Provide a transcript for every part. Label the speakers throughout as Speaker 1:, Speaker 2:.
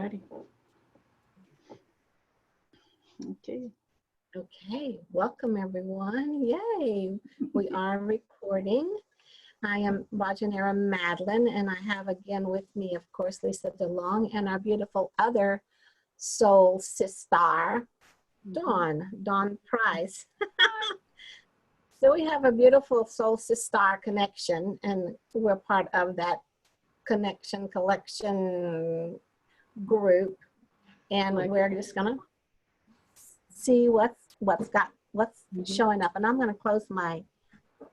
Speaker 1: righty. Okay.
Speaker 2: Okay, welcome everyone. Yay, we are recording. I am Rajenaira Madeline, and I have again with me, of course, Lisa DeLong and our beautiful other soul Sis-Star, Dawn Price. So we have a beautiful soul Sis-Star connection, and we're part of that connection collection group, and we're just gonna see what's showing up. And I'm gonna close my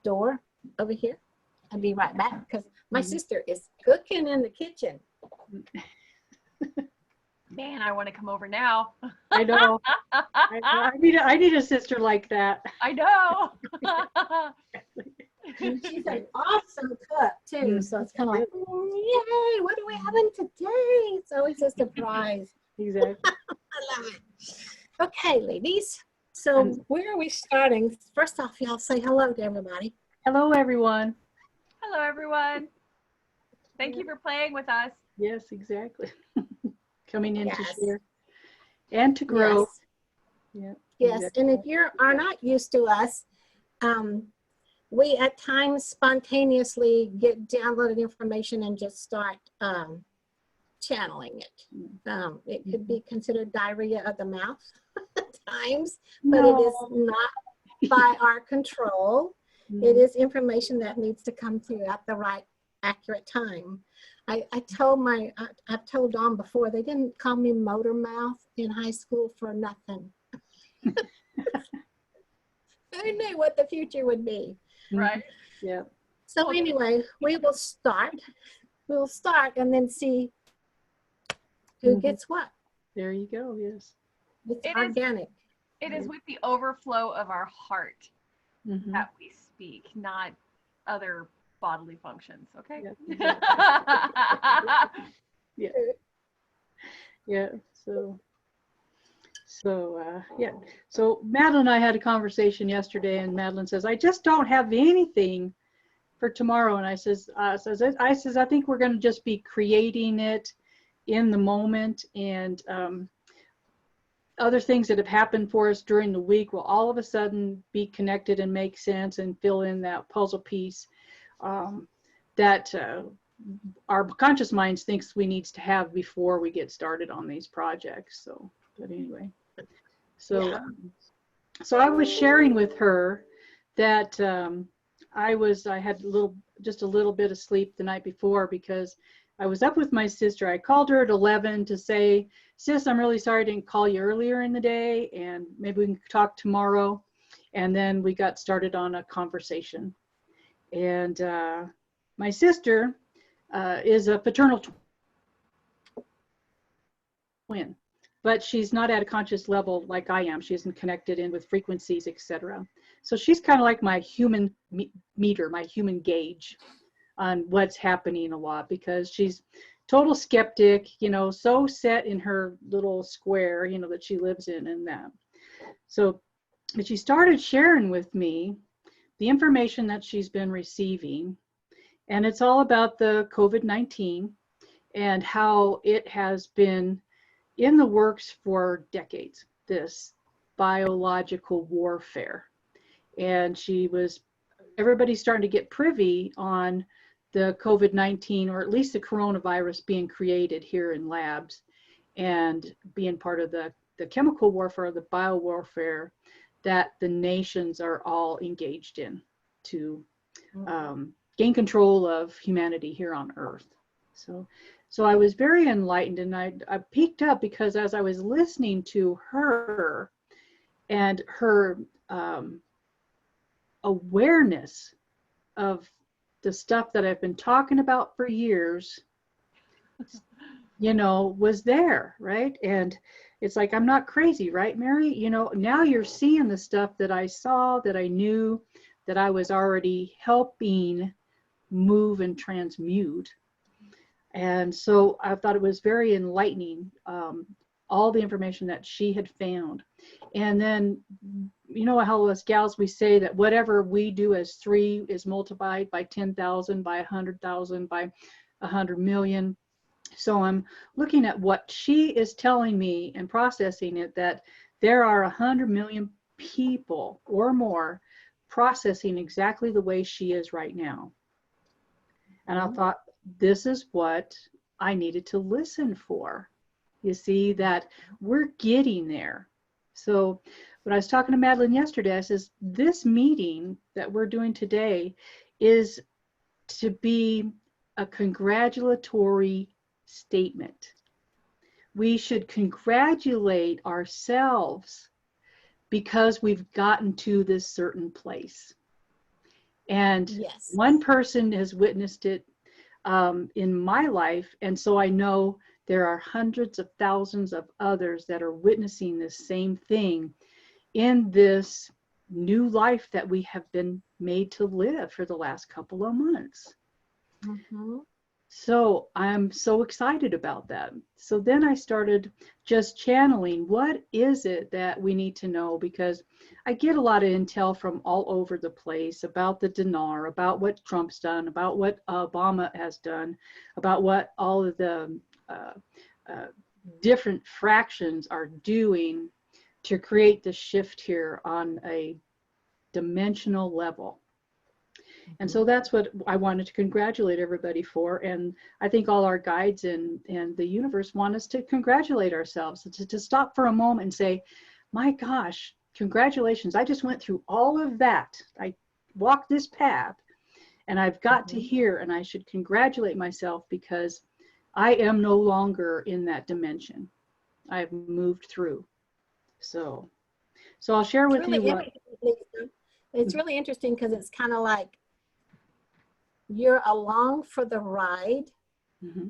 Speaker 2: door over here. I'll be right back because my sister is cooking in the kitchen.
Speaker 3: Man, I want to come over now.
Speaker 1: I know. I need a sister like that.
Speaker 3: I know.
Speaker 2: She's an awesome cook too. So it's kind of like, yay, what are we having today? It's always a surprise.
Speaker 1: Exactly.
Speaker 2: I love it. Okay, ladies. So where are we starting? First off, y'all say hello to everybody.
Speaker 1: Hello, everyone.
Speaker 3: Hello, everyone. Thank you for playing with us.
Speaker 1: Yes, exactly. Coming in to share and to grow.
Speaker 2: Yes. Yes, exactly. And if you are not used to us, we at times spontaneously get downloaded information and just start channeling it. It could be considered diarrhea of the mouth at times, but it is not by our control. It is information that needs to come through at the right, accurate time. I've told Dawn before, they didn't call me motor mouth in high school for nothing. I knew what the future would be.
Speaker 3: Right.
Speaker 1: Yeah.
Speaker 2: So anyway, we will start. We'll start and then see who gets what.
Speaker 1: There you go. Yes.
Speaker 2: It's organic.
Speaker 3: It is with the overflow of our heart that we speak, not other bodily functions. Okay.
Speaker 1: Yeah. Yeah. Yeah. So Madeline and I had a conversation yesterday, and Madeline says, I just don't have anything for tomorrow. And I says, I think we're going to just be creating it in the moment, and other things that have happened for us during the week will all of a sudden be connected and make sense and fill in that puzzle piece that our conscious minds thinks we need to have before we get started on these projects. So, but anyway, so I was sharing with her that I had just a little bit of sleep the night before because I was up with my sister. I called her at 11 to say, Sis, I'm really sorry I didn't call you earlier in the day, and maybe we can talk tomorrow. And then we got started on a conversation. And my sister is a paternal twin, but she's not at a conscious level like I am. She isn't connected in with frequencies, etc. So she's kind of like my human meter, my human gauge on what's happening a lot, because she's total skeptic, so set in her little square, that she lives in and that. So, but she started sharing with me the information that she's been receiving, and it's all about the COVID-19 and how it has been in the works for decades, this biological warfare. And everybody's starting to get privy on the COVID-19, or at least the coronavirus, being created here in labs and being part of the chemical warfare, the bio warfare that the nations are all engaged in to gain control of humanity here on Earth. So I was very enlightened, and I peeked up because as I was listening to her and her awareness of the stuff that I've been talking about for years, was there, right? And it's like, I'm not crazy, right, Mary? Now you're seeing the stuff that I saw, that I knew, that I was already helping move and transmute. And so I thought it was very enlightening, all the information that she had found. And then, how us gals, we say that whatever we do as 3 is multiplied by 10,000, by 100,000, by 100 million. So I'm looking at what she is telling me and processing it, that there are 100 million people or more processing exactly the way she is right now. And I thought, this is what I needed to listen for. You see that we're getting there. So when I was talking to Madeline yesterday, I says, this meeting that we're doing today is to be a congratulatory statement. We should congratulate ourselves because we've gotten to this certain place. And
Speaker 2: Yes.
Speaker 1: one person has witnessed it in my life, and so I know there are hundreds of thousands of others that are witnessing this same thing in this new life that we have been made to live for the last couple of months.
Speaker 2: Mm-hmm.
Speaker 1: So I'm so excited about that. So then I started just channeling, what is it that we need to know? Because I get a lot of intel from all over the place about the dinar, about what Trump's done, about what Obama has done, about what all of the different fractions are doing to create the shift here on a dimensional level. And so that's what I wanted to congratulate everybody for. And I think all our guides and the universe want us to congratulate ourselves, to stop for a moment and say, my gosh, congratulations. I just went through all of that. I walked this path and I've got to here, and I should congratulate myself because I am no longer in that dimension. I've moved through. So I'll share with you what.
Speaker 2: It's really interesting because it's kind of like you're along for the ride,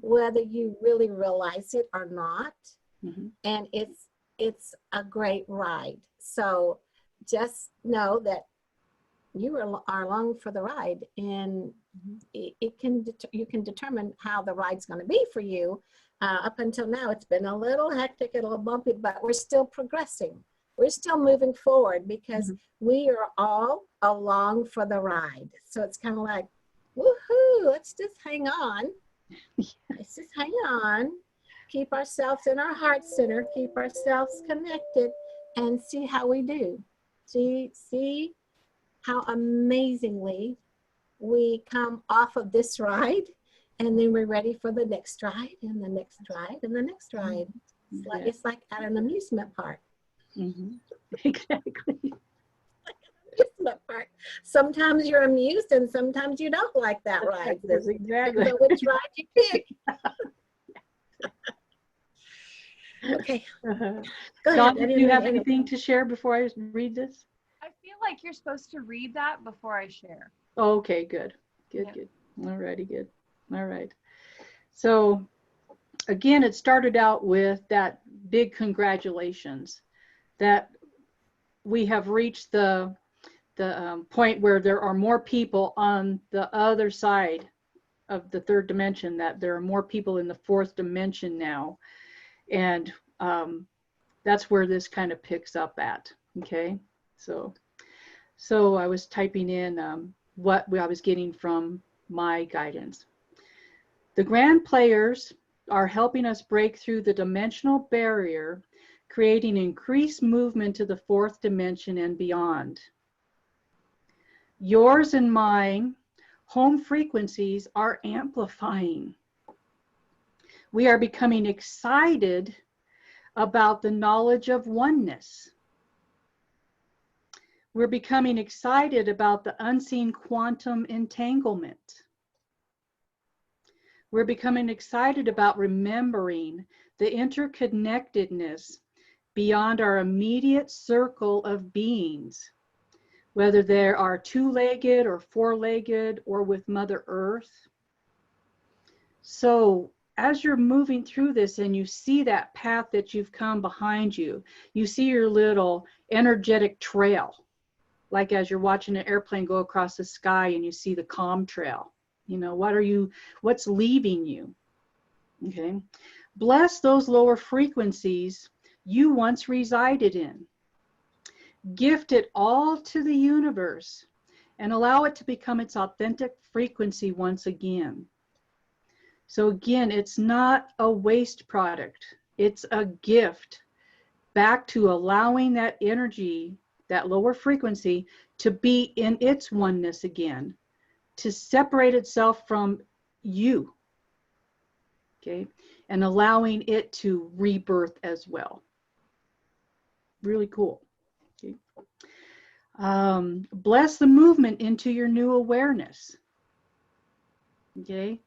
Speaker 2: whether you really realize it or not. And it's a great ride. So just know that you are along for the ride, and you can determine how the ride's going to be for you. Up until now, it's been a little hectic, a little bumpy, but we're still progressing. We're still moving forward because we are all along for the ride. So it's kind of like, woohoo, let's just hang on. Let's just hang on. Keep ourselves in our heart center, keep ourselves connected, and see how we do. See how amazingly we come off of this ride, and then we're ready for the next ride, and the next ride, and the next ride. It's like at an amusement park.
Speaker 1: Exactly.
Speaker 2: Part. Sometimes you're amused and sometimes you don't like that ride.
Speaker 1: That's exactly.
Speaker 2: So which ride you pick. Okay. Go
Speaker 1: Dawn,
Speaker 2: ahead.
Speaker 1: do you have anything to share before I read this?
Speaker 3: I feel like you're supposed to read that before I share.
Speaker 1: Oh, okay, good. Good. All righty, good. All right. So again, it started out with that big congratulations that we have reached the point where there are more people on the other side of the third dimension, that there are more people in the fourth dimension now. And that's where this kind of picks up at, okay? So I was typing in what I was getting from my guidance. The grand players are helping us break through the dimensional barrier, creating increased movement to the fourth dimension and beyond. Yours and mine home frequencies are amplifying. We are becoming excited about the knowledge of oneness. We're becoming excited about the unseen quantum entanglement. We're becoming excited about remembering the interconnectedness beyond our immediate circle of beings, whether they are two-legged or four-legged or with Mother Earth. So as you're moving through this and you see that path that you've come behind you, you see your little energetic trail, like as you're watching an airplane go across the sky and you see the calm trail. You know, what's leaving you? Okay. Bless those lower frequencies you once resided in. Gift it all to the universe and allow it to become its authentic frequency once again. So again, it's not a waste product. It's a gift back to allowing that energy, that lower frequency, to be in its oneness again, to separate itself from you, okay, and allowing it to rebirth as well. Really cool. Okay. Bless the movement into your new awareness. Okay.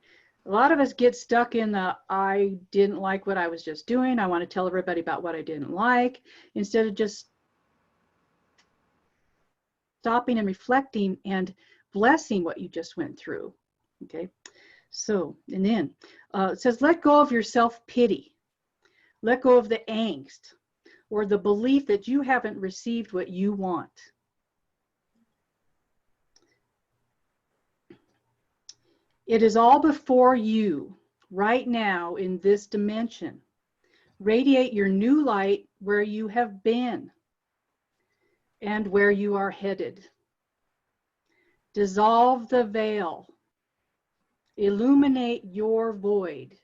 Speaker 1: A lot of us get stuck in the, I didn't like what I was just doing. I want to tell everybody about what I didn't like, instead of just stopping and reflecting and blessing what you just went through. Okay. So, and then it says, let go of your self-pity. Let go of the angst or the belief that you haven't received what you want. It is all before you right now in this dimension. Radiate your new light where you have been and where you are headed. Dissolve the veil. Illuminate your void.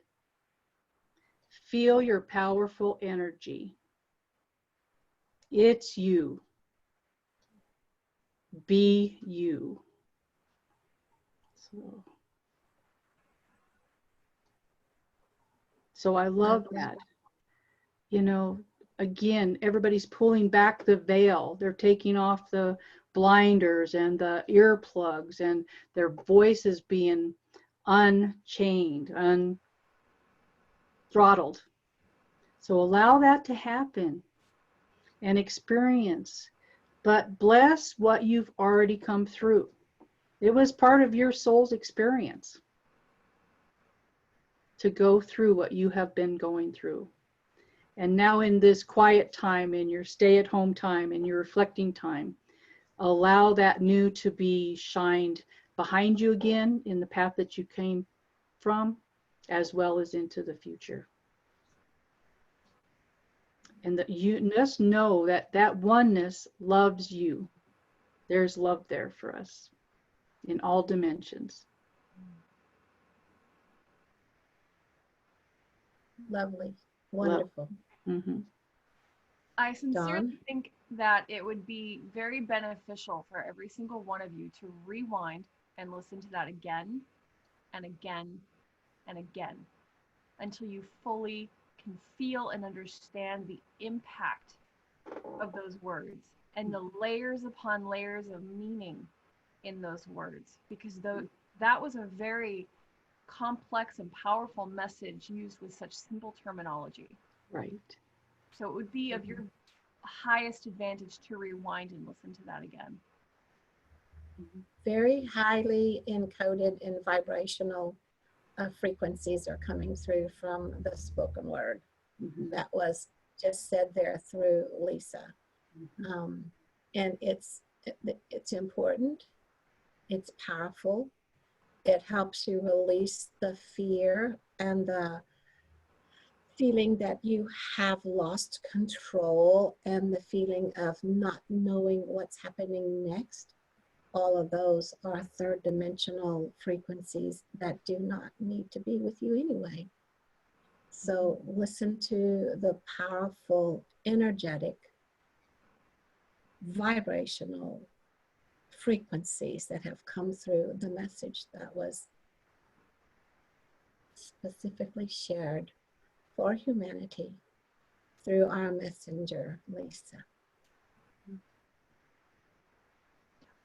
Speaker 1: Feel your powerful energy. It's you. Be you. So I love that. You know, again, everybody's pulling back the veil. They're taking off the blinders and the earplugs, and their voices being unchained, unthrottled. So allow that to happen and experience, but bless what you've already come through. It was part of your soul's experience to go through what you have been going through. And now in this quiet time, in your stay-at-home time, in your reflecting time, allow that new to be shined behind you again in the path that you came from, as well as into the future. And that you just know that that oneness loves you. There's love there for us in all dimensions.
Speaker 2: Lovely. Wonderful.
Speaker 1: Mm-hmm.
Speaker 3: I sincerely
Speaker 2: Dawn?
Speaker 3: think that it would be very beneficial for every single one of you to rewind and listen to that again and again and again until you fully can feel and understand the impact of those words and the layers upon layers of meaning in those words, because that was a very complex and powerful message used with such simple terminology.
Speaker 1: Right.
Speaker 3: So it would be of your highest advantage to rewind and listen to that again.
Speaker 2: Very highly encoded in vibrational frequencies are coming through from the spoken word.
Speaker 1: Mm-hmm.
Speaker 2: That was just said there through Lisa.
Speaker 1: Mm-hmm.
Speaker 2: And it's important. It's powerful. It helps you release the fear and the feeling that you have lost control and the feeling of not knowing what's happening next. All of those are third dimensional frequencies that do not need to be with you anyway. So listen to the powerful, energetic, vibrational frequencies that have come through the message that was specifically shared for humanity through our messenger, Lisa.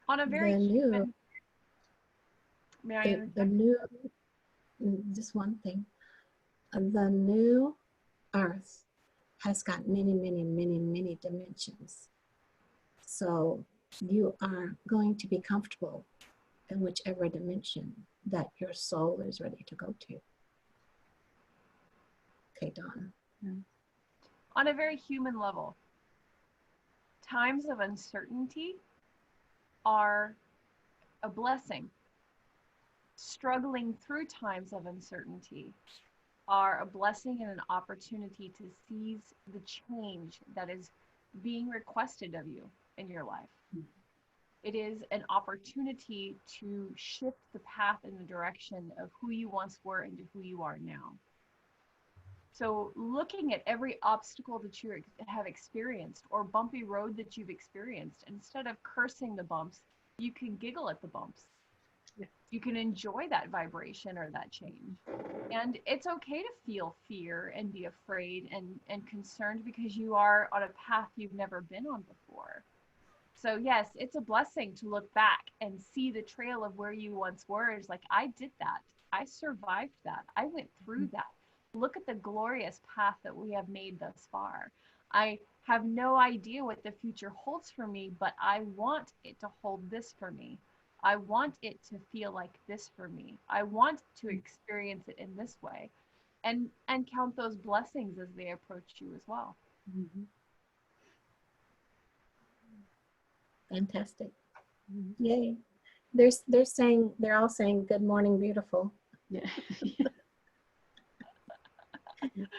Speaker 3: On a very
Speaker 2: just one thing, the new earth has got many, many, many, many dimensions. So you are going to be comfortable in whichever dimension that your soul is ready to go to. Okay, Dawn.
Speaker 3: On a very human level, times of uncertainty are a blessing. Struggling through times of uncertainty are a blessing and an opportunity to seize the change that is being requested of you in your life. It is an opportunity to shift the path in the direction of who you once were into who you are now. So looking at every obstacle that you have experienced or bumpy road that you've experienced, instead of cursing the bumps, you can giggle at the bumps.
Speaker 1: Yeah.
Speaker 3: You can enjoy that vibration or that change. And it's okay to feel fear and be afraid and concerned, because you are on a path you've never been on before. So yes, it's a blessing to look back and see the trail of where you once were. It's like, I did that. I survived that. I went through that. Look at the glorious path that we have made thus far. I have no idea what the future holds for me, but I want it to hold this for me. I want it to feel like this for me. I want to experience it in this way, and count those blessings as they approach you as well.
Speaker 1: Mm-hmm.
Speaker 2: Fantastic. Yay. They're all saying good morning, beautiful.
Speaker 1: Yeah.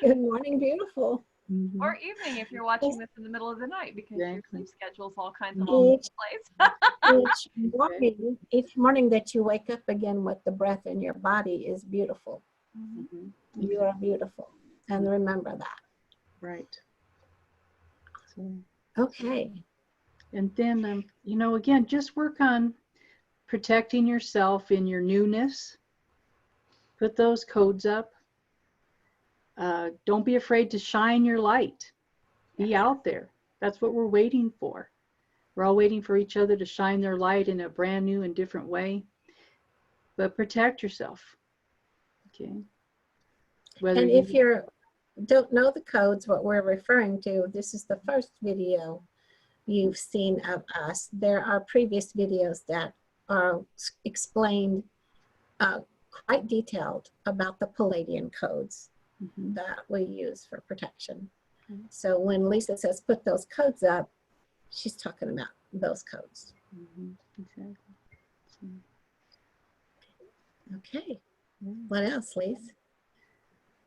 Speaker 2: Good morning, beautiful.
Speaker 1: Mm-hmm.
Speaker 3: Or evening if you're watching this in the middle of the night, because your
Speaker 1: Exactly.
Speaker 3: sleep schedule's all kinds of all over the place.
Speaker 2: Each morning that you wake up again with the breath in your body is beautiful.
Speaker 3: Mm-hmm.
Speaker 2: You are beautiful. And remember that.
Speaker 1: Right. So,
Speaker 2: okay.
Speaker 1: And then, you know, again, just work on protecting yourself in your newness. Put those codes up. Don't be afraid to shine your light. Be out there. That's what we're waiting for. We're all waiting for each other to shine their light in a brand new and different way. But protect yourself. Okay. Whether
Speaker 2: And if you don't know the codes, what we're referring to, this is the first video you've seen of us. There are previous videos that are explained quite detailed about the Palladian codes that we use for protection. So when Lisa says put those codes up, she's talking about those codes.
Speaker 1: Exactly.
Speaker 2: Okay. What else, Lisa?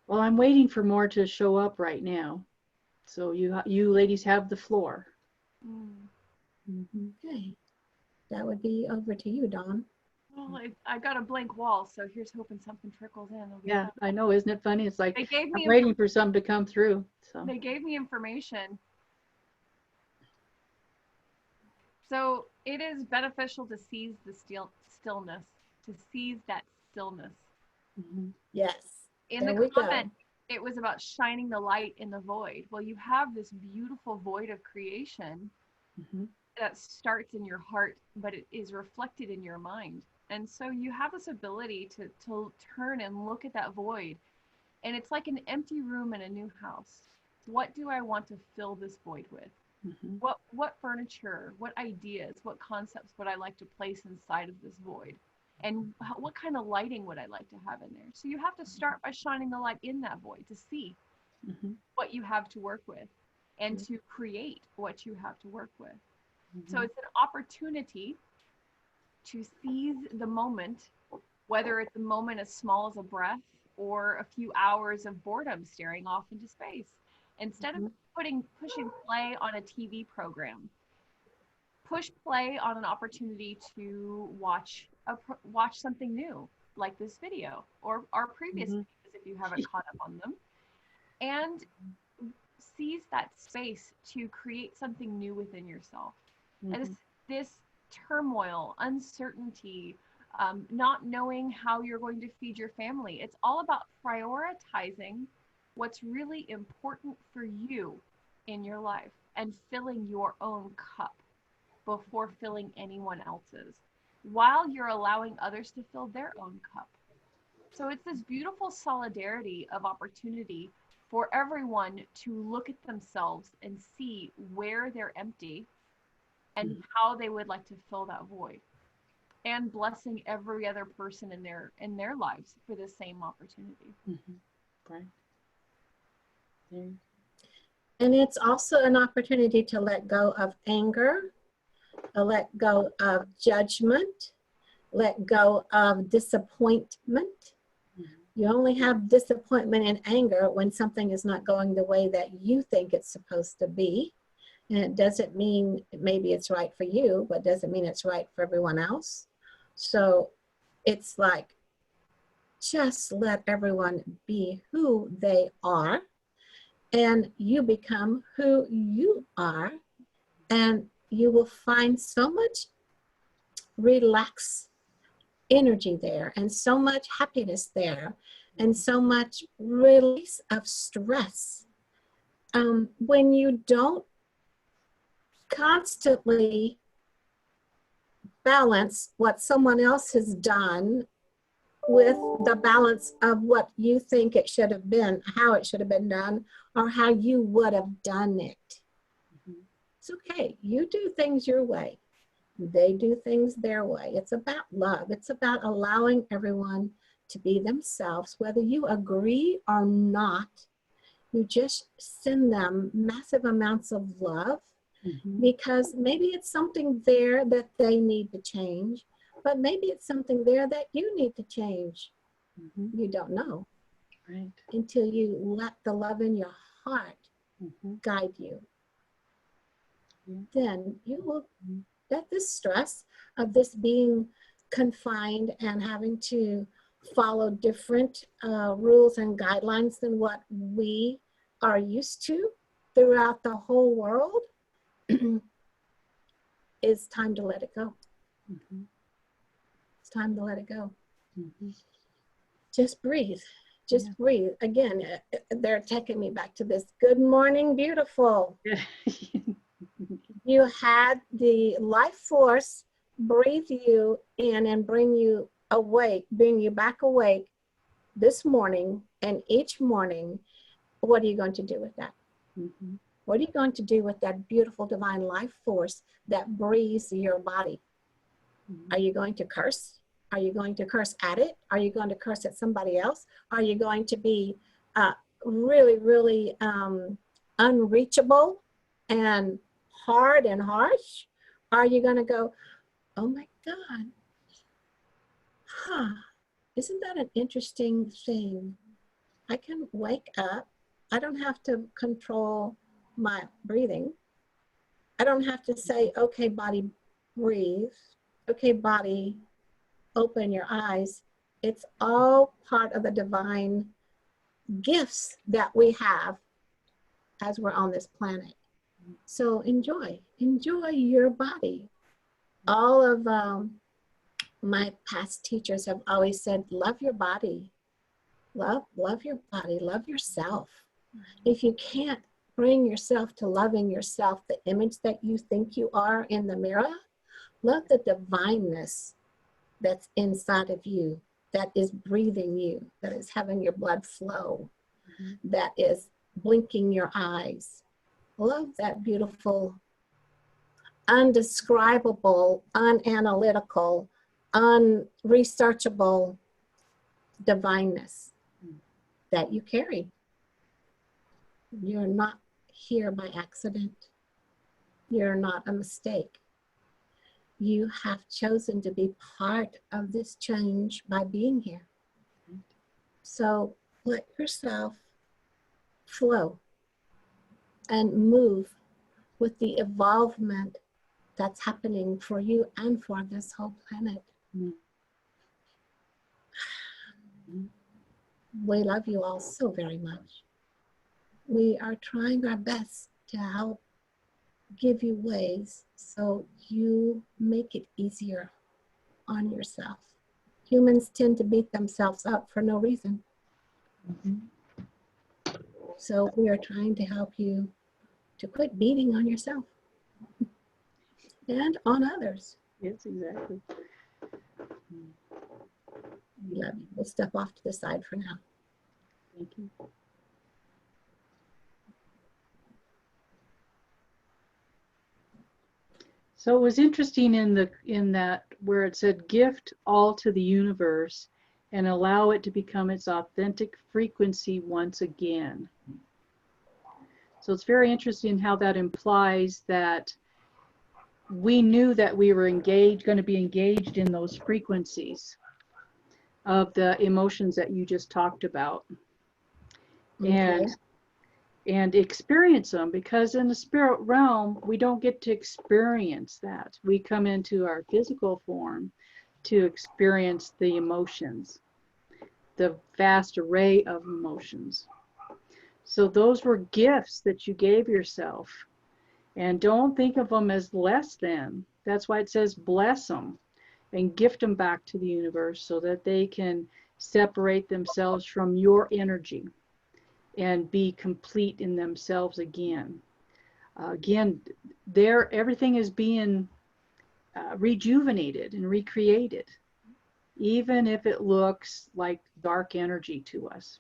Speaker 1: Well, I'm waiting for more to show up right now. So you ladies have the floor.
Speaker 2: Okay. That would be over to you, Dawn.
Speaker 3: Well, I got a blank wall, so here's hoping something trickles in.
Speaker 1: Yeah, I know. Isn't it funny? It's like
Speaker 3: I'm
Speaker 1: waiting for something to come through. So
Speaker 3: they gave me information. So it is beneficial to seize the stillness, to seize that stillness.
Speaker 2: Yes.
Speaker 3: In the comment, it was about shining the light in the void. Well, you have this beautiful void of creation that starts in your heart, but it is reflected in your mind. And so you have this ability to turn and look at that void. And it's like an empty room in a new house. What do I want to fill this void with? What furniture, what ideas, what concepts would I like to place inside of this void? And what kind of lighting would I like to have in there? So you have to start by shining the light in that void to see what you have to work with and to create what you have to work with. So it's an opportunity to seize the moment, whether it's a moment as small as a breath or a few hours of boredom staring off into space. Instead of pushing play on a TV program, push play on an opportunity to watch something new, like this video or our previous videos if you haven't caught up on them, and seize that space to create something new within yourself. And this turmoil, uncertainty, not knowing how you're going to feed your family, it's all about prioritizing what's really important for you in your life and filling your own cup before filling anyone else's, while you're allowing others to fill their own cup. So it's this beautiful solidarity of opportunity for everyone to look at themselves and see where they're empty and how they would like to fill that void, and blessing every other person in their lives for the same opportunity.
Speaker 1: Right.
Speaker 2: And it's also an opportunity to let go of anger, let go of judgment, let go of disappointment. You only have disappointment and anger when something is not going the way that you think it's supposed to be. And it doesn't mean maybe it's right for you, but doesn't mean it's right for everyone else. So it's like, just let everyone be who they are, and you become who you are, and you will find so much relaxed energy there, and so much happiness there, and so much release of stress. When you don't constantly balance what someone else has done with the balance of what you think it should have been, how it should have been done, or how you would have done it. It's okay. You do things your way. They do things their way. It's about love. It's about allowing everyone to be themselves, whether you agree or not. You just send them massive amounts of love, because maybe it's something there that they need to change, but maybe it's something there that you need to change. You don't know until you let the love in your heart guide you. Then you will get this stress of this being confined and having to follow different rules and guidelines than what we are used to throughout the whole world. It's time to let it go. It's time to let it go. Just breathe. Just breathe. Again, they're taking me back to this. Good morning, beautiful. You had the life force breathe you in and bring you awake, bring you back awake this morning and each morning. What are you going to do with that? What are you going to do with that beautiful divine life force that breathes your body? Are you going to curse? Are you going to curse at it? Are you going to curse at somebody else? Are you going to be really, really unreachable and hard and harsh? Are you going to go, oh my God, isn't that an interesting thing? I can wake up. I don't have to control my breathing. I don't have to say, okay, body, breathe. Okay, body, open your eyes. It's all part of the divine gifts that we have as we're on this planet. So enjoy your body. All of my past teachers have always said, love your body. Love your body, love yourself. If you can't bring yourself to loving yourself, the image that you think you are in the mirror, love the divineness that's inside of you, that is breathing you, that is having your blood flow, that is blinking your eyes. Love that beautiful, undescribable, unanalytical, unresearchable divineness that you carry. You're not here by accident. You're not a mistake. You have chosen to be part of this change by being here. So let yourself flow and move with the evolvement that's happening for you and for this whole planet. We love you all so very much. We are trying our best to help give you ways so you make it easier on yourself. Humans tend to beat themselves up for no reason. So we are trying to help you to quit beating on yourself and on others.
Speaker 1: Yes, exactly.
Speaker 2: We love you. We'll step off to the side for now.
Speaker 1: Thank you. So it was interesting in that where it said gift all to the universe and allow it to become its authentic frequency once again. So it's very interesting how that implies that we knew that we were going to be engaged in those frequencies of the emotions that you just talked about.
Speaker 2: Okay.
Speaker 1: and experience them, because in the spirit realm, we don't get to experience that. We come into our physical form to experience the emotions, the vast array of emotions. So those were gifts that you gave yourself. And don't think of them as less than. That's why it says bless them and gift them back to the universe so that they can separate themselves from your energy and be complete in themselves again. Again, everything is being rejuvenated and recreated, even if it looks like dark energy to us.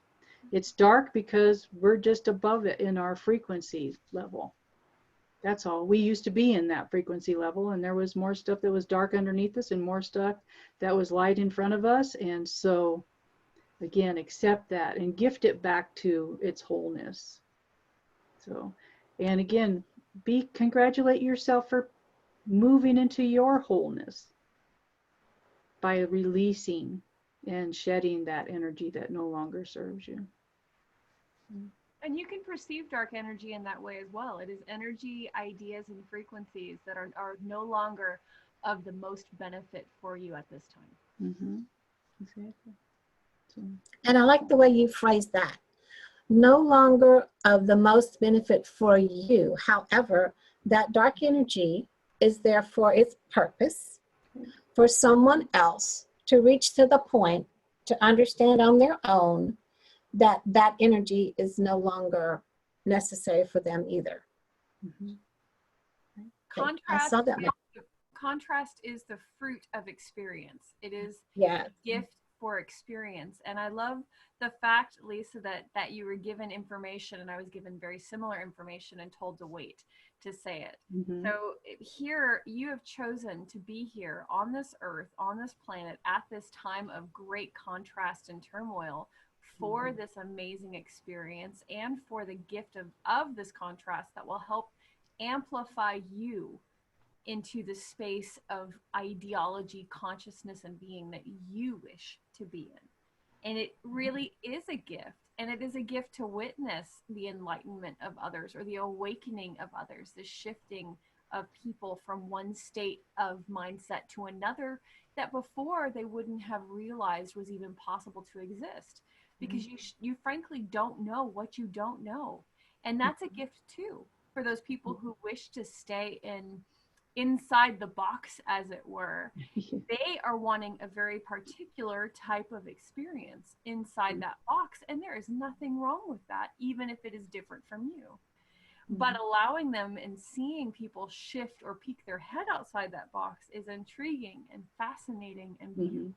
Speaker 1: It's dark because we're just above it in our frequency level. That's all. We used to be in that frequency level, and there was more stuff that was dark underneath us and more stuff that was light in front of us. And so, again, accept that and gift it back to its wholeness. So, and again, congratulate yourself for moving into your wholeness by releasing and shedding that energy that no longer serves you.
Speaker 3: And you can perceive dark energy in that way as well. It is energy, ideas, and frequencies that are no longer of the most benefit for you at this time.
Speaker 1: Mm-hmm. Exactly. So.
Speaker 2: And I like the way you phrase that. No longer of the most benefit for you. However, that dark energy is there for its purpose, for someone else to reach to the point to understand on their own that that energy is no longer necessary for them either.
Speaker 1: Mm-hmm.
Speaker 3: Contrast is the fruit of experience. It is
Speaker 2: a
Speaker 3: gift for experience. And I love the fact, Lisa, that you were given information, and I was given very similar information and told to wait to say it.
Speaker 1: Mm-hmm.
Speaker 3: So here you have chosen to be here on this earth, on this planet, at this time of great contrast and turmoil for
Speaker 1: Mm-hmm.
Speaker 3: this amazing experience and for the gift of this contrast that will help amplify you into the space of ideology, consciousness, and being that you wish to be in. And it really is a gift. And it is a gift to witness the enlightenment of others, or the awakening of others, the shifting of people from one state of mindset to another that before they wouldn't have realized was even possible to exist. Because you frankly don't know what you don't know. And that's a gift too, for those people who wish to stay inside the box, as it were. They are wanting a very particular type of experience inside that box, and there is nothing wrong with that, even if it is different from you. But allowing them and seeing people shift or peek their head outside that box is intriguing and fascinating and beautiful.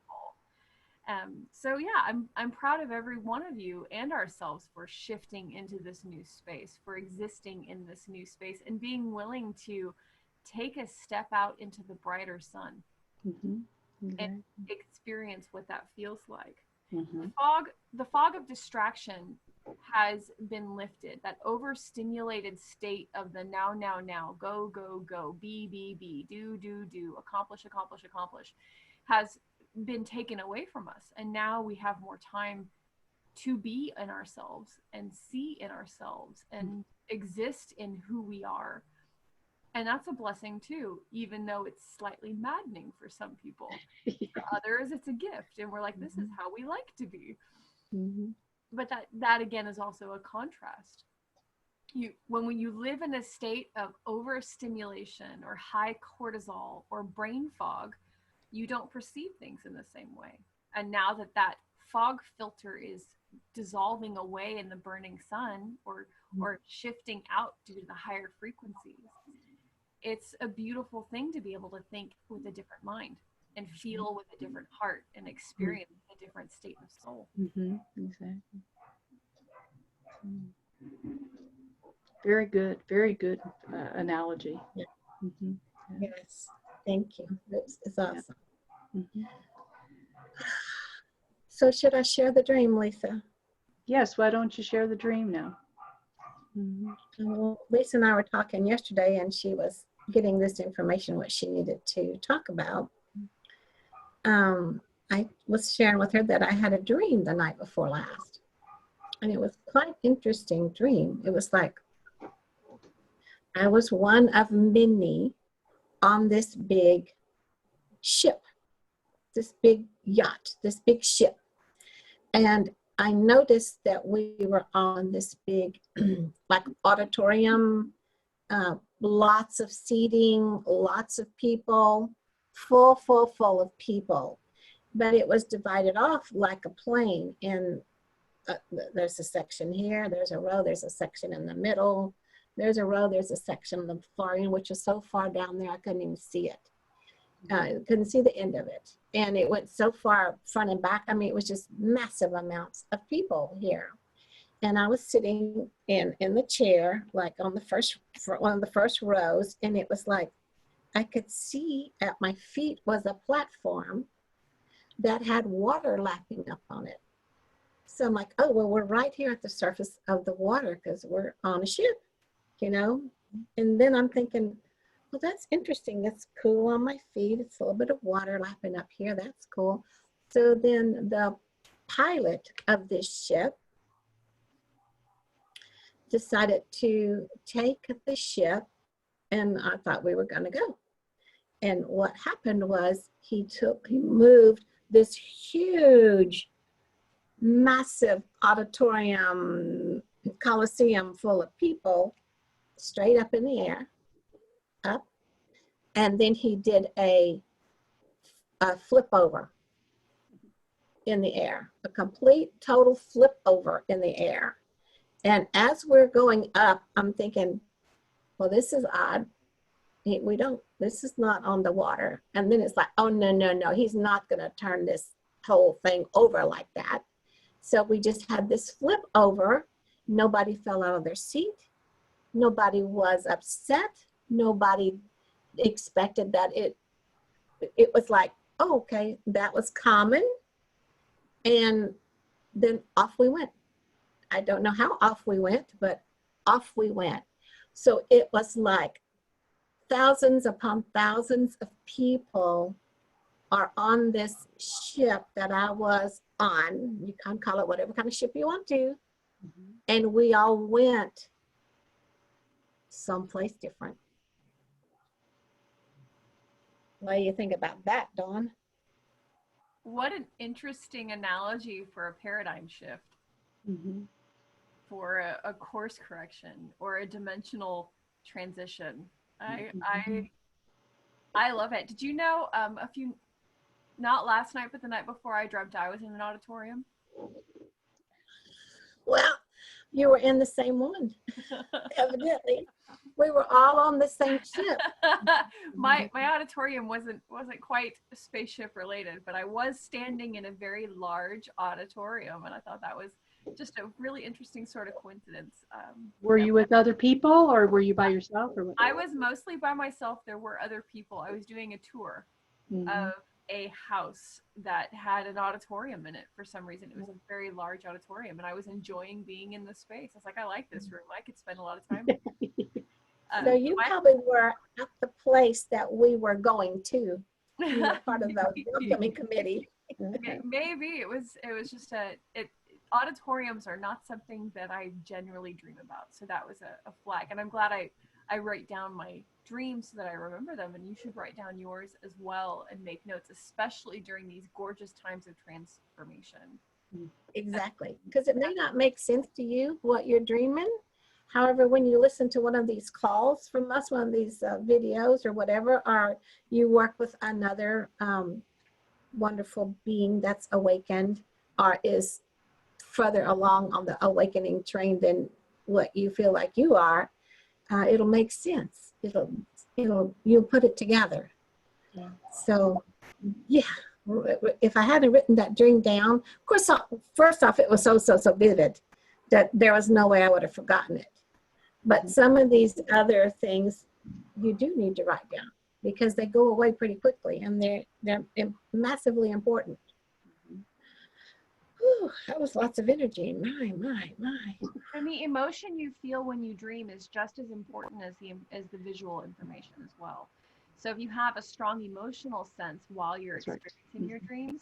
Speaker 3: So yeah, I'm proud of every one of you and ourselves for shifting into this new space, for existing in this new space, and being willing to take a step out into the brighter sun and experience what that feels like. The fog of distraction has been lifted. That overstimulated state of the now, go, be, do, accomplish, has been taken away from us. And now we have more time to be in ourselves and see in ourselves and exist in who we are. And that's a blessing too, even though it's slightly maddening for some people. For others, it's a gift. And we're like, this is how we like to be. But that again is also a contrast. When you live in a state of overstimulation or high cortisol or brain fog, you don't perceive things in the same way. And now that fog filter is dissolving away in the burning sun or shifting out due to the higher frequencies, it's a beautiful thing to be able to think with a different mind and feel with a different heart and experience a different state of soul.
Speaker 1: Exactly. Very good analogy.
Speaker 2: Yes, thank you. It's awesome. So should I share the dream, Lisa?
Speaker 1: Yes, why don't you share the dream now?
Speaker 2: Well, Lisa and I were talking yesterday, and she was getting this information, what she needed to talk about. I was sharing with her that I had a dream the night before last. And it was quite interesting dream. It was like I was one of many on this big ship, this big yacht, this big ship. And I noticed that we were on this big like auditorium, lots of seating, lots of people, full of people. But it was divided off like a plane. And there's a section here, there's a row, there's a section in the middle, there's a row, there's a section on the far end, which was so far down there I couldn't even see it. Couldn't see the end of it. And it went so far front and back. I mean, it was just massive amounts of people here. And I was sitting in the chair, like on the one of the first rows. And it was like, I could see at my feet was a platform that had water lapping up on it. So I'm like, oh, well, we're right here at the surface of the water because we're on a ship, you know? And then I'm thinking, well, that's interesting. It's cool on my feet. It's a little bit of water lapping up here. That's cool. So then the pilot of this ship decided to take the ship, and I thought we were going to go. And what happened was he moved this huge, massive auditorium, coliseum full of people straight up in the air, up. And then he did a flip over in the air, a complete total flip over in the air. And as we're going up, I'm thinking, well, this is odd. This is not on the water. And then it's like, oh, no, he's not going to turn this whole thing over like that. So we just had this flip over. Nobody fell out of their seat. Nobody was upset. Nobody expected that. It was like, oh, okay, that was common. And then off we went. I don't know how off we went, but off we went. So it was like thousands upon thousands of people are on this ship that I was on. You can call it whatever kind of ship you want to. Mm-hmm. And we all went someplace different. What do you think about that, Dawn?
Speaker 3: What an interesting analogy for a paradigm shift, mm-hmm. for a course correction or a dimensional transition. Mm-hmm. I love it. Did you know not last night, but the night before, I dreamt I was in an auditorium?
Speaker 2: Well, you were in the same one, evidently. We were all on the same ship.
Speaker 3: My auditorium wasn't quite spaceship related, but I was standing in a very large auditorium, and I thought that was just a really interesting sort of coincidence.
Speaker 1: Were you with other people, or were you by yourself, or what?
Speaker 3: I was mostly by myself. There were other people. I was doing a tour mm-hmm. of a house that had an auditorium in it for some reason. It was a very large auditorium, and I was enjoying being in the space. I was like, I like this room. I could spend a lot of time.
Speaker 2: So you probably were at the place that we were going to. You were part of the welcoming committee.
Speaker 3: Maybe it was just auditoriums are not something that I generally dream about. So that was a flag, and I'm glad I write down my dreams so that I remember them, and you should write down yours as well and make notes, especially during these gorgeous times of transformation.
Speaker 2: Exactly, because it may not make sense to you what you're dreaming. However, when you listen to one of these calls from us, one of these videos or whatever, or you work with another wonderful being that's awakened or is further along on the awakening train than what you feel like you are, it'll make sense. You'll put it together. Yeah. So, yeah, if I hadn't written that dream down, of course, first off, it was so vivid that there was no way I would have forgotten it. But some of these other things you do need to write down because they go away pretty quickly, and they're massively important. Whew, that was lots of energy. My.
Speaker 3: And the emotion you feel when you dream is just as important as the visual information as well. So if you have a strong emotional sense while you're experiencing your dreams,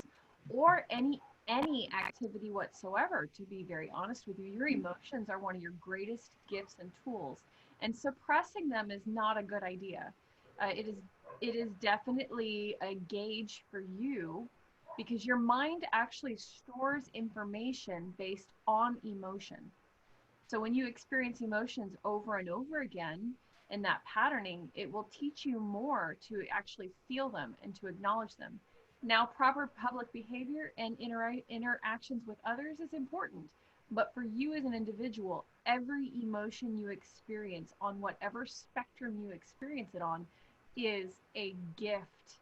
Speaker 3: or any any activity whatsoever, to be very honest with you. Your emotions are one of your greatest gifts and tools, and suppressing them is not a good idea. It is definitely a gauge for you, because your mind actually stores information based on emotion. So when you experience emotions over and over again in that patterning, it will teach you more to actually feel them and to acknowledge them. Now, proper public behavior and interactions with others is important. But for you as an individual, every emotion you experience on whatever spectrum you experience it on is a gift.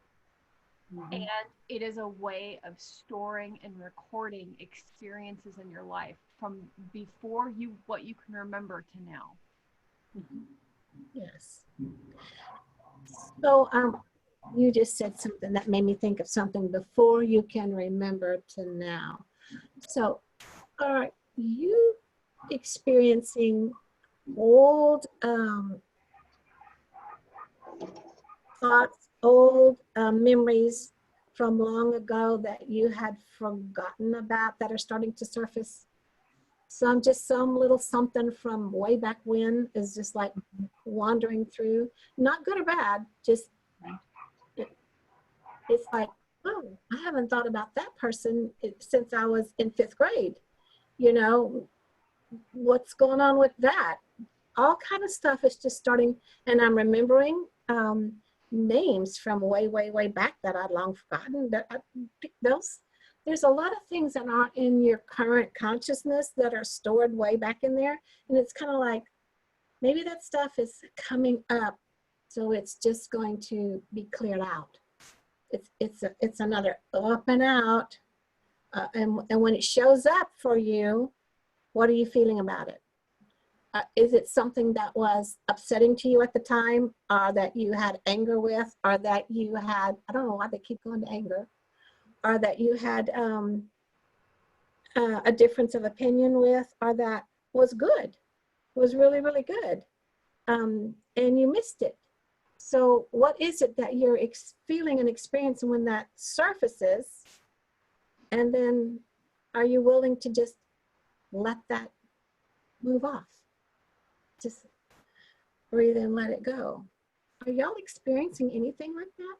Speaker 1: Mhm.
Speaker 3: And it is a way of storing and recording experiences in your life from before you, what you can remember, to now.
Speaker 1: Mhm.
Speaker 2: Yes. So you just said something that made me think of something, before you can remember to now. So are you experiencing old thoughts, old memories from long ago that you had forgotten about that are starting to surface? Some little something from way back when is just like wandering through, not good or bad, just it's like, oh, I haven't thought about that person since I was in 5th grade. You know, what's going on with that? All kind of stuff is just starting, and I'm remembering names from way, way, way back that I'd long forgotten. There's a lot of things that aren't in your current consciousness that are stored way back in there, and it's kind of like maybe that stuff is coming up, so it's just going to be cleared out. It's another up and out, and when it shows up for you, what are you feeling about it? Is it something that was upsetting to you at the time, or that you had anger with, or that you had, I don't know why they keep going to anger, or that you had a difference of opinion with, or that was good, was really, really good, and you missed it. So what is it that you're feeling and experiencing when that surfaces? And then are you willing to just let that move off? Just breathe and let it go. Are y'all experiencing anything like that?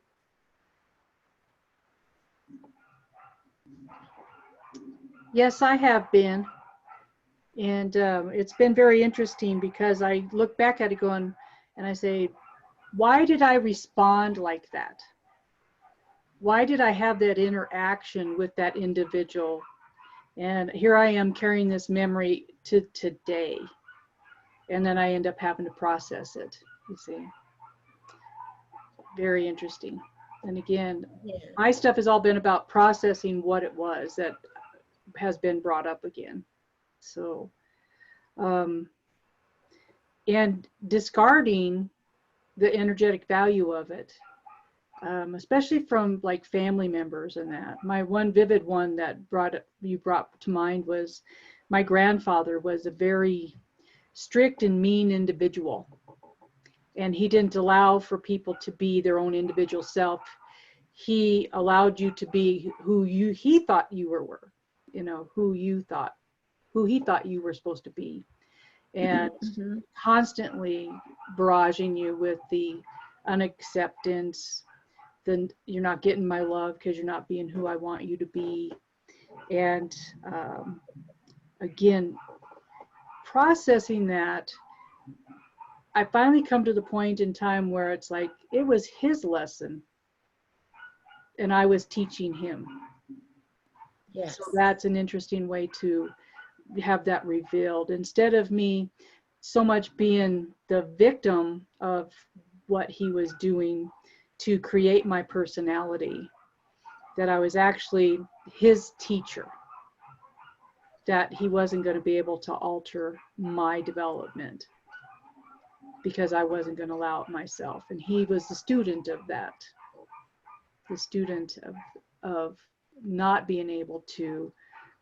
Speaker 1: Yes, I have been. And it's been very interesting because I look back at it going, and I say, why did I respond like that? Why did I have that interaction with that individual? And here I am carrying this memory to today. And then I end up having to process it, you see. Very interesting. And again,
Speaker 2: Yeah.
Speaker 1: my stuff has all been about processing what it was that has been brought up again. So, and discarding the energetic value of it, especially from like family members and that. My one vivid one that you brought to mind was my grandfather was a very strict and mean individual, and he didn't allow for people to be their own individual self. He allowed you to be who he thought you were, who he thought you were supposed to be, and
Speaker 2: Mm-hmm.
Speaker 1: constantly barraging you with the unacceptance, then you're not getting my love because you're not being who I want you to be. And again, processing that, I finally come to the point in time where it's like it was his lesson and I was teaching him.
Speaker 2: Yes.
Speaker 1: So that's an interesting way to have that revealed, instead of me so much being the victim of what he was doing to create my personality, that I was actually his teacher, that he wasn't going to be able to alter my development because I wasn't going to allow it myself. And he was the student of that, the student of not being able to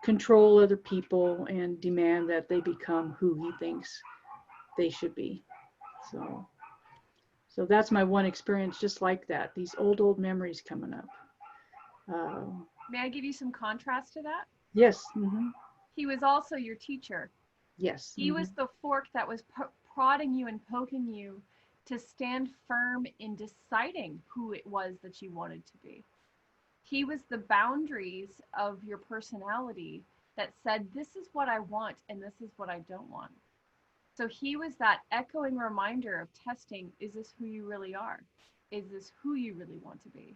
Speaker 1: control other people and demand that they become who he thinks they should be. So that's my one experience, just like that. These old memories coming up.
Speaker 3: May I give you some contrast to that?
Speaker 1: Yes.
Speaker 3: He was also your teacher.
Speaker 1: Yes.
Speaker 3: He was the fork that was prodding you and poking you to stand firm in deciding who it was that you wanted to be. He was the boundaries of your personality that said, this is what I want and this is what I don't want. So he was that echoing reminder of testing, is this who you really are? Is this who you really want to be?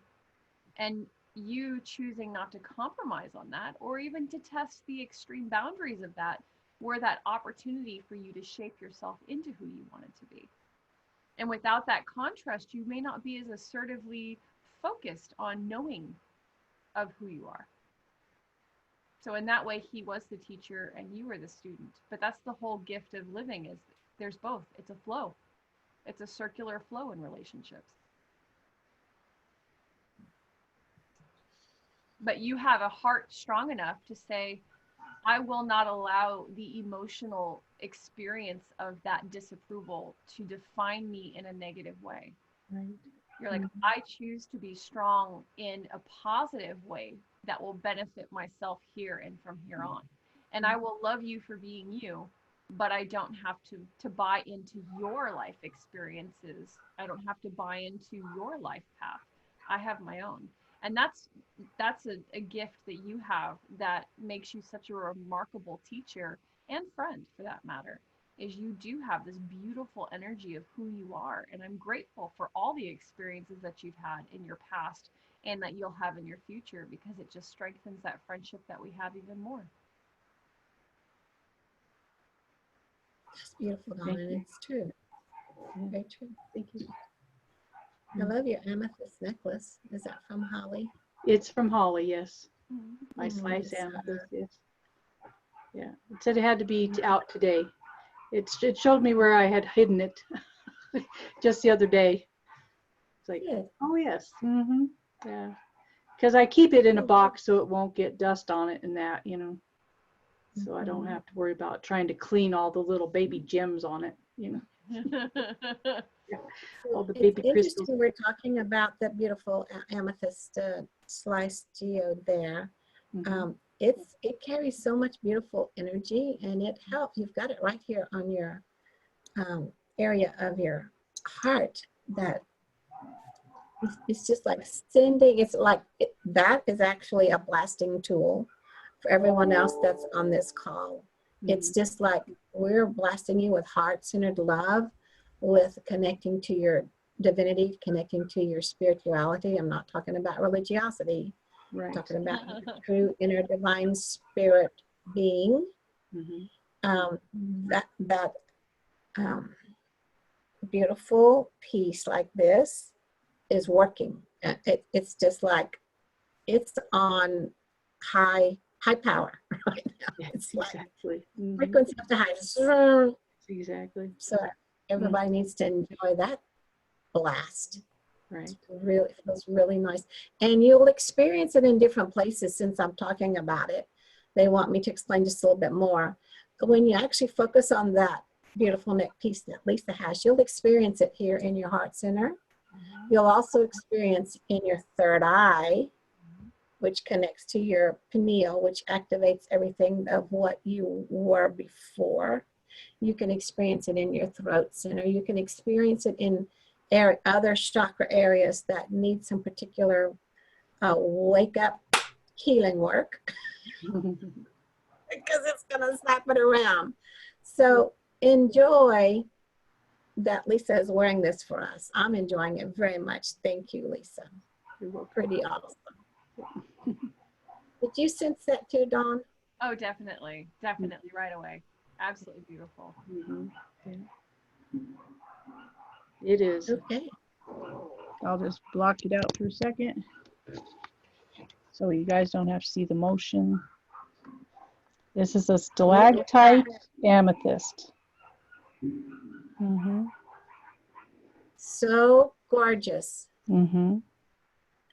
Speaker 3: And you choosing not to compromise on that, or even to test the extreme boundaries of that, were that opportunity for you to shape yourself into who you wanted to be. And without that contrast, you may not be as assertively focused on knowing of who you are. So in that way, he was the teacher and you were the student. But that's the whole gift of living, is there's both. It's a flow. It's a circular flow in relationships. But you have a heart strong enough to say, I will not allow the emotional experience of that disapproval to define me in a negative way.
Speaker 1: Right.
Speaker 3: You're like, I choose to be strong in a positive way that will benefit myself here and from here on. And I will love you for being you, but I don't have to buy into your life experiences. I don't have to buy into your life path. I have my own. And that's a gift that you have that makes you such a remarkable teacher and friend, for that matter, is you do have this beautiful energy of who you are. And I'm grateful for all the experiences that you've had in your past and that you'll have in your future, because it just strengthens that friendship that we have even more.
Speaker 2: That's beautiful, Dawn, and it's true.
Speaker 1: Yeah.
Speaker 2: Very true.
Speaker 1: Thank you.
Speaker 2: I love your amethyst necklace. Is that from Holly?
Speaker 1: It's from Holly, yes. My
Speaker 2: Mm,
Speaker 1: slice
Speaker 2: it's,
Speaker 1: amethyst, yes. Yeah, it said it had to be out today. It showed me where I had hidden it just the other day. It's like,
Speaker 2: Good.
Speaker 1: oh yes, yeah. Because I keep it in a box so it won't get dust on it and that, you know. So I don't have to worry about trying to clean all the little baby gems on it, you know. All the baby
Speaker 2: It's
Speaker 1: crystals.
Speaker 2: interesting we're talking about that beautiful amethyst sliced geode there. It carries so much beautiful energy, and it helps. You've got it right here on your area of your heart that it's just like sending. It's like that is actually a blasting tool for everyone else that's on this call. It's just like we're blasting you with heart-centered love, with connecting to your divinity, connecting to your spirituality. I'm not talking about religiosity.
Speaker 1: Right.
Speaker 2: I'm talking about true inner divine spirit being. That beautiful piece like this is working. It's just like it's on high power right now.
Speaker 1: Yes,
Speaker 2: It's like
Speaker 1: exactly.
Speaker 2: frequency up to high.
Speaker 1: Exactly.
Speaker 2: So everybody needs to enjoy that blast.
Speaker 1: Right.
Speaker 2: It feels really nice. And you'll experience it in different places. Since I'm talking about it, they want me to explain just a little bit more. When you actually focus on that beautiful neck piece that Lisa has, you'll experience it here in your heart center. You'll also experience in your third eye, which connects to your pineal, which activates everything of what you were before. You can experience it in your throat center. You can experience it in other chakra areas that need some particular wake up healing work because it's going to snap it around. So enjoy that Lisa is wearing this for us. I'm enjoying it very much. Thank you, Lisa. You're pretty awesome. Did you sense that too, Dawn?
Speaker 3: Oh, definitely. Definitely right away. Absolutely beautiful.
Speaker 1: Yeah. It is.
Speaker 2: Okay.
Speaker 1: I'll just block it out for a second so you guys don't have to see the motion. This is a stalactite amethyst.
Speaker 2: So gorgeous.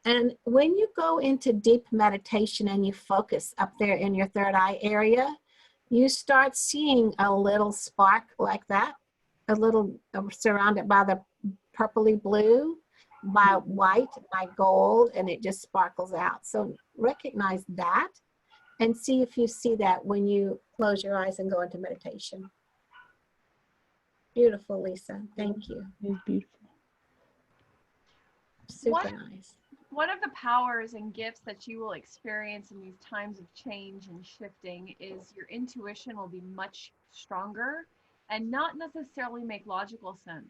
Speaker 2: And when you go into deep meditation and you focus up there in your third eye area, you start seeing a little spark like that, a little surrounded by the purpley blue. by white, by gold, and it just sparkles out. So recognize that and see if you see that when you close your eyes and go into meditation. Beautiful, Lisa. Thank you.
Speaker 1: It's beautiful.
Speaker 2: Super nice.
Speaker 3: One of the powers and gifts that you will experience in these times of change and shifting is your intuition will be much stronger and not necessarily make logical sense.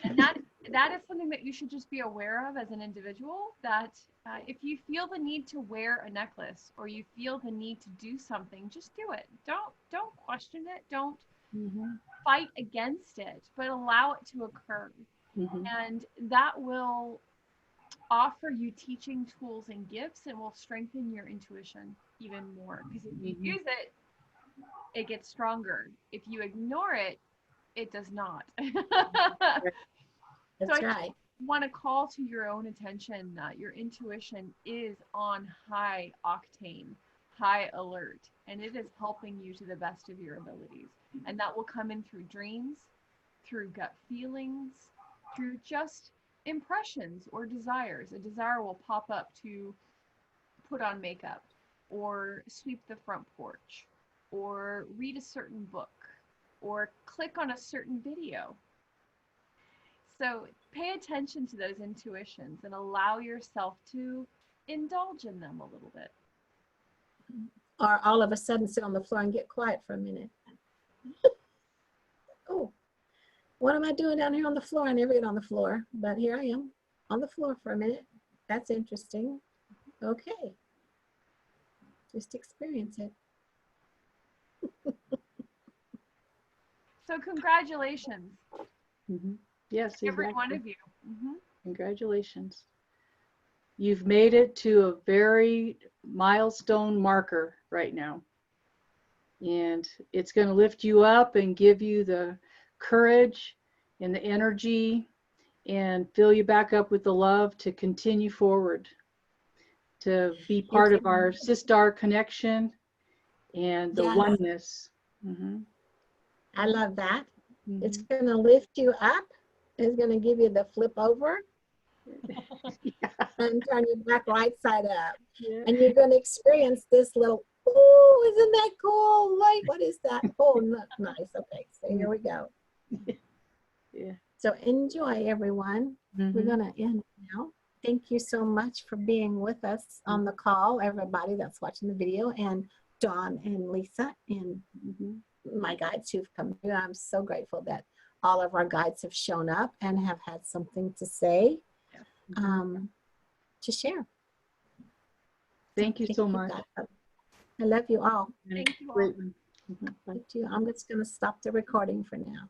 Speaker 3: And that is something that you should just be aware of as an individual, that if you feel the need to wear a necklace or you feel the need to do something, just do it. Don't question it. Don't fight against it, but allow it to occur. And that will offer you teaching tools and gifts and will strengthen your intuition even more. Because if you use it, it gets stronger. If you ignore it, it does not.
Speaker 2: That's right.
Speaker 3: Want to call to your own attention that your intuition is on high octane, high alert, and it is helping you to the best of your abilities. And that will come in through dreams, through gut feelings, through just impressions or desires. A desire will pop up to put on makeup or sweep the front porch or read a certain book or click on a certain video. So pay attention to those intuitions and allow yourself to indulge in them a little bit.
Speaker 2: Or all of a sudden sit on the floor and get quiet for a minute. Oh, what am I doing down here on the floor? I never get on the floor, but here I am on the floor for a minute. That's interesting. Okay. Just experience it.
Speaker 3: So congratulations.
Speaker 1: Yes,
Speaker 3: Every
Speaker 1: exactly.
Speaker 3: one of you.
Speaker 1: Congratulations. You've made it to a very milestone marker right now. And it's going to lift you up and give you the courage and the energy and fill you back up with the love to continue forward, to be part of our Sis-Star connection and the oneness.
Speaker 2: I love that. It's going to lift you up. It's going to give you the flip over and turn you back right side up. And you're going to experience this little, oh, isn't that cool? Like, what is that? Oh, nice. Okay, so here we go. So enjoy, everyone. We're going to end now. Thank you so much for being with us on the call, everybody that's watching the video, and Dawn and Lisa and my guides who've come through. I'm so grateful that all of our guides have shown up and have had something to say, to share.
Speaker 1: Thank you so much.
Speaker 2: I love you all.
Speaker 3: Thank you all.
Speaker 2: Thank you. I'm just going to stop the recording for now.